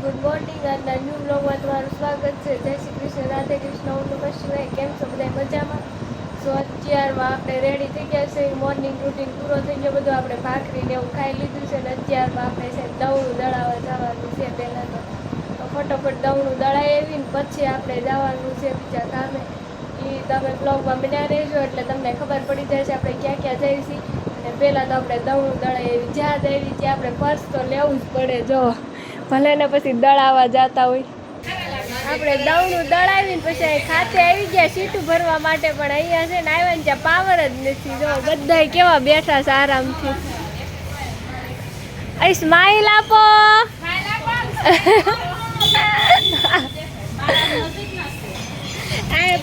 Good morning. આજના new બ્લોગમાં તમારું સ્વાગત છે. જય શ્રી કૃષ્ણ, રાધે કૃષ્ણ, ઓમ નમઃ શિવાય. કેમ છો બધા મજામાં? સો અત્યારમાં આપણે રેડી થઈ ગયા છે. મોર્નિંગ રૂટીન પૂરો થઈ ગયો બધું. આપણે ભાખરીને એવું ખાઈ લીધું છે. અને અત્યારમાં આપણે છે દવણું દળાવવા જવાનું છે. પહેલાં તો ફટોફટ દવણું દળાવી આવીને પછી આપણે જવાનું છે બીજા કામે. એ તમે બ્લોગમાં બન્યા રહેજો એટલે તમને ખબર પડી જાય છે આપણે ક્યાં ક્યાં જઈએ છીએ. અને પહેલાં તો આપણે દવણું દળાવી જ્યાં જઈએ ત્યાં આપણે પર્સ તો લેવું જ પડે. જો ભલે ને પછી દળાવવા જતા હોય. આપણે દવણું દળાવીને પછી ખાતે આવી ગયા સીટું ભરવા માટે, પણ અહીંયા છે ને આવ્યા ને ત્યાં પાવર જ નથી. જો બધા કેવા બેઠા છે આરામથી. અહીં સ્માઈલ આપો.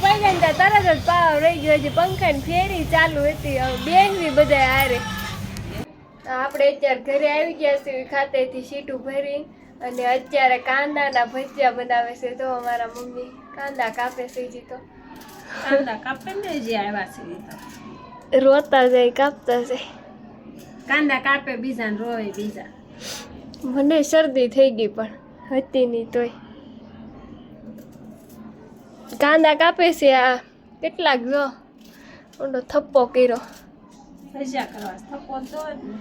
પૈસા તરત જ પાવર રહી ગયો છે. પંખાની ફેરી ચાલુ હતી. બેસવી બધા હારે. આપણે અત્યારે ઘરે આવી ગયા છીએ ખાતેથી સીટું ભરી. અને અત્યારે કાંદાના ભજીયા બનાવે છે. તો અમારા મમ્મી કાંદા કાપે છે. હજી તો કાંદા કાપે ને જે આવ્યા છે રોતા જાય કાપતા જાય. કાંદા કાપે બીજા રોય બીજા. મને શરદી થઈ ગઈ પણ હતી નહીં તોય. કાંદા કાપે છે. આ કેટલાક જો ઊંડો થપ્પો કર્યો. ભજીયા કરવા થપ્પો જો ને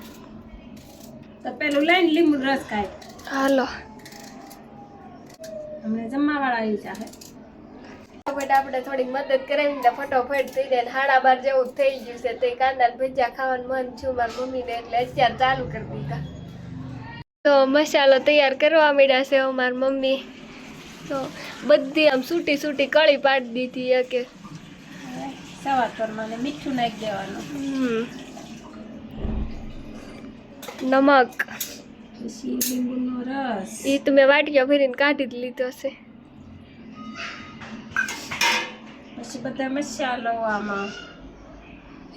તો પેલું લઈને લીંબુ રસ ખાય. હાલો અમને જમવાવાળા આવી જાહે. ફટાફટ આપણે થોડીક મદદ કરાવીને ફટોફટ થઈ જાય. 12:30 જેવું થઈ ગયું છે. તો કાંદા ભજીયા ખાવાનું મન છું મારી મમ્મીને, એટલે અત્યારે ચાલુ કરી દીધા. તો મસાલો તૈયાર કરવા માંડ્યા છે મારી મમ્મી. તો બધી આમ સૂટી સૂટી કળી પાડી દીધી. કે સવાર પરમાને મીઠું નાખી દેવાનું, નમક, પછી લીંબુનો રસ. એ તો મેં વાટક્યા ભરીને કાઢી જ લીધો છે. પછી બધા મસાલો આમાં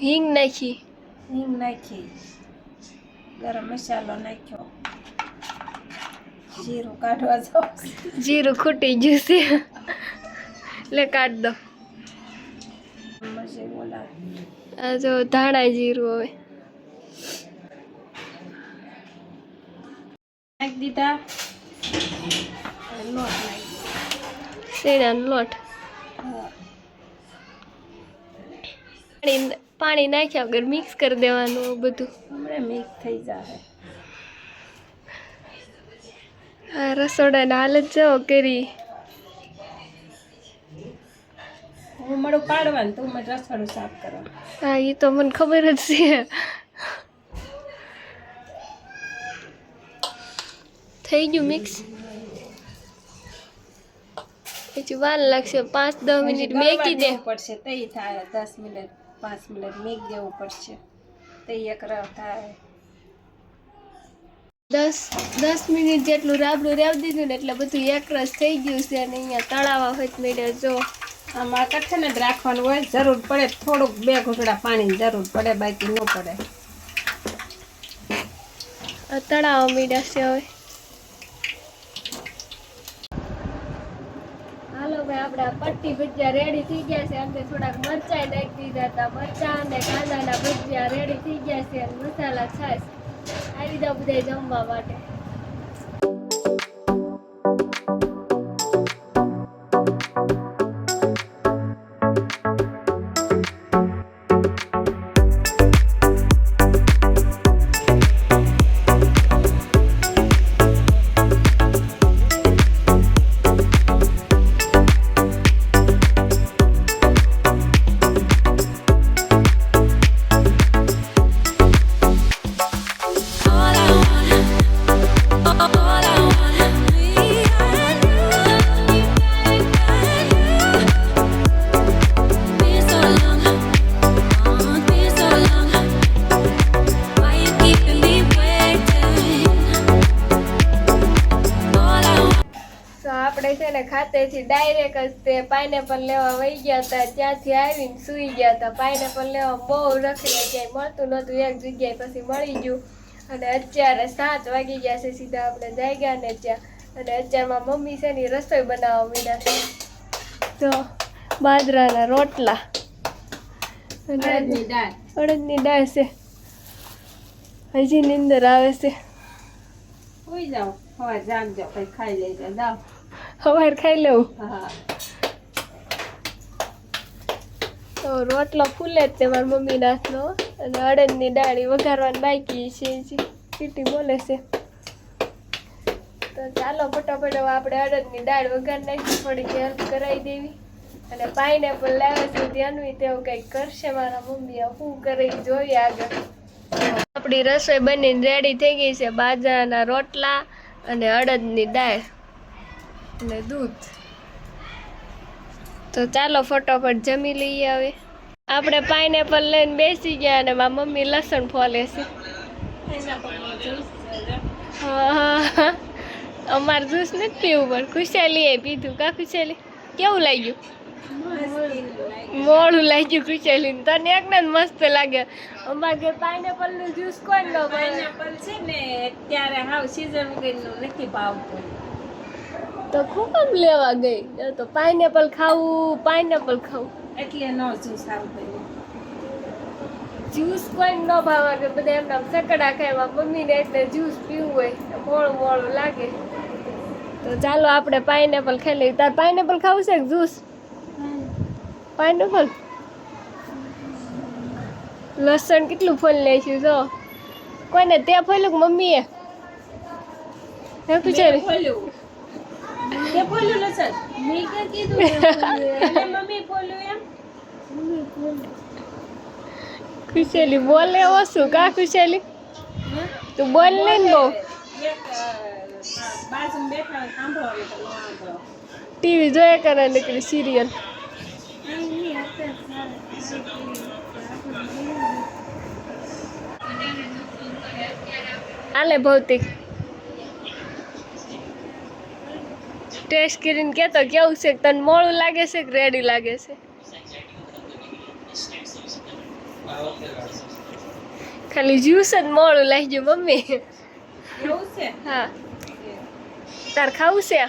હિંગ નાખી, હિંગ નાખી, ગરમ મસાલો નાખ્યો, જીરું કાઢવા જાવ. જીરું ખૂટી ગયું છે. લે કાઢ દો. પછી બોલા આ જો ધાણા જીરું હવે નાખી દીધા. લોટ નાખી શેણાનો લોટ. પાણી નાખ્યા વગર મિક્સ કરી દેવાનું બધું. હમણાં મિક્સ થઈ જાય. આ રસોડાની હાલત જો કરી. હું મળું પાડવાનું, તું મને રસોડું સાફ કરવા. હા એ તો મને ખબર જ છે. થઈ ગયું મિક્સ. પછી વાર લાગશે 5-10 મિનિટ મેકી દે પડશે. તઈ થાય 10 મિનિટ 5 મિનિટ મેક દેવું પડશે. તઈ એક રવ થાય. 10 મિનિટ જેટલું રાબડું રેવ દીધું ને એટલે બધું એક રસ થઈ ગયું છે. અને અહીંયા તળાવા હોય મેળે જો આમાં કઠે ને જ રાખવાનું હોય. જરૂર પડે થોડુંક 2 ઘૂંટડા પાણીની જરૂર પડે, બાકી ન પડે. તળાવા મેળ્યા છે હવે. હાલો ભાઈ, આપણા પટ્ટી ભજીયા રેડી થઈ ગયા છે. આપણે થોડાક મરચાં નાખી દીધા હતા. મરચાં અને કાંદાના ભજીયા રેડી થઈ ગયા છે. અને મસાલા છાશ આવી જાવ બધા જમવા માટે. આપણે છે ને ખાતેથી ડાયરેક્ટ જ તે પાઇનેપલ લેવા વહી ગયા હતા. ત્યાંથી આવીને સૂઈ ગયા હતા. પાઇનેપલ લેવા બહુ રખડ્યા, ક્યાંય મળતું નહોતું. એક જગ્યાએ પછી મળી ગયું. અને અત્યારે 7 વાગી ગયા છે. સીધા આપણે જઈ ગયા ને ત્યાં. અને અત્યારમાં મમ્મી છે ને રસોઈ બનાવવા માંડ્યા છે. તો બાજરાના રોટલા અને અડદની દાળ છે. હજી નીંદર આવે છે. હોઈ જાઓ. હવે જાગજો પછી ખાઈ લેજો દાવ. સવાર ખાઈ લેવું. હા તો રોટલો ફૂલે જ તે મારી મમ્મી નાખનો અને અડદની દાળી વઘારવાની બાકી છે હજી. સીટી બોલે છે તો ચાલો ફટાફટ હવે આપણે અડદની દાળ વઘાર નાખી, થોડીક હેલ્પ કરાવી દેવી. અને પાઇનેપલ લાવે છે ધ્યાનવી તેવું કંઈક કરશે મારા મમ્મી. શું કરે ઈ જોઈએ આગળ. આપણી રસોઈ બનીને રેડી થઈ ગઈ છે. બાજરાના રોટલા અને અડદની દાળ અને દૂધ. તો ચાલો ફટાફટ જમી લઈએ હવે. આપણે પાઇનેપલ લઈને બેસી ગયા અને મારી મમ્મી લસણ ફોલે છે. હા અમારે જ્યુસ નથી પીવું પણ ખુશાલીએ પીધું. કા ખુશાલી કેવું લાગ્યું? મોડું લાગ્યું ખુશાલી. તને એકને જ મસ્ત લાગે. અમારે ઘરે પાઇનેપલ નું જ્યુસ કોઈ ન ભાવે. પાઇનેપલ છે ને અત્યારે હાવ સીઝન વગરનું નથી ભાવતું. તો ખૂબ લેવા ગઈ તો પાઇનેપલ ખાવું પાઇનેપલ ખાવું એટલે નો જ્યુસ આવતો. જ્યુસ કોઈ ન ભાવે કે બધા એમના સકડા ખાય. મમ્મીને એટલે જ્યુસ પીવું હોય મોળું મોળું લાગે. તો ચાલો આપણે પાઇનેપલ ખાઈ લઈએ. તાર પાઇનેપલ ખાવું છે કે જ્યુસ? પાઇનેપલ લસણ કેટલું ફોલ નાખ્યું જો. કોઈને તે ફોલ્યું કે મમ્મીએ? હે પૂછારી ફોલ્યું તે ફોલ્યું લસણ મેં કે કીધું અને મમ્મી ફોલ્યું એમ. ખુશેલી બોલે ઓછું. કા ખુશેલી તું બોલ ને બહુ. બાજુમાં બેઠા સાંભળવાનું તો ન સાંભળો. ટીવી જોયા કરે નીકળી સિરિયલ. આલે ભૌતિક ટેસ્ટ કરીને કેતો કેવું છે? તને મોળું લાગે છે કે રેડી લાગે છે? ખાલી જ્યુસ જ મોળું લાગ્યું મમ્મી. એવું છે? હા તાર ખાવું છે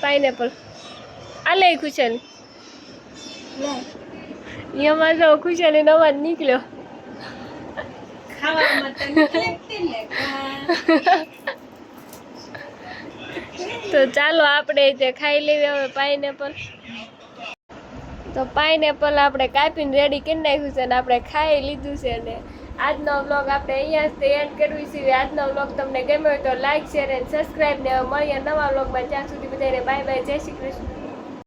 પાઇનેપલ? આલે ખુશાલી એમાં જો ખુશાલી નો અવાજ નીકળ્યો. ખાવામાં તો નીકળે જ ને. તો ચાલો આપણે તે ખાઈ લેવી હવે પાઇનેપલ. તો પાઇનેપલ આપણે કાપીને રેડી કરી નાખ્યું છે અને આપણે ખાઈ લીધું છે. અને આજનો વ્લોગ આપણે અહીંયા જ એન્ડ કરવી છે. આજનો વ્લોગ તમને ગમ્યો હોય તો લાઈક શેર અને સબસ્ક્રાઈબ ને મળીએ નવા વ્લોગમાં. ત્યાં સુધી બધાને બાય બાય. જય શ્રી કૃષ્ણ.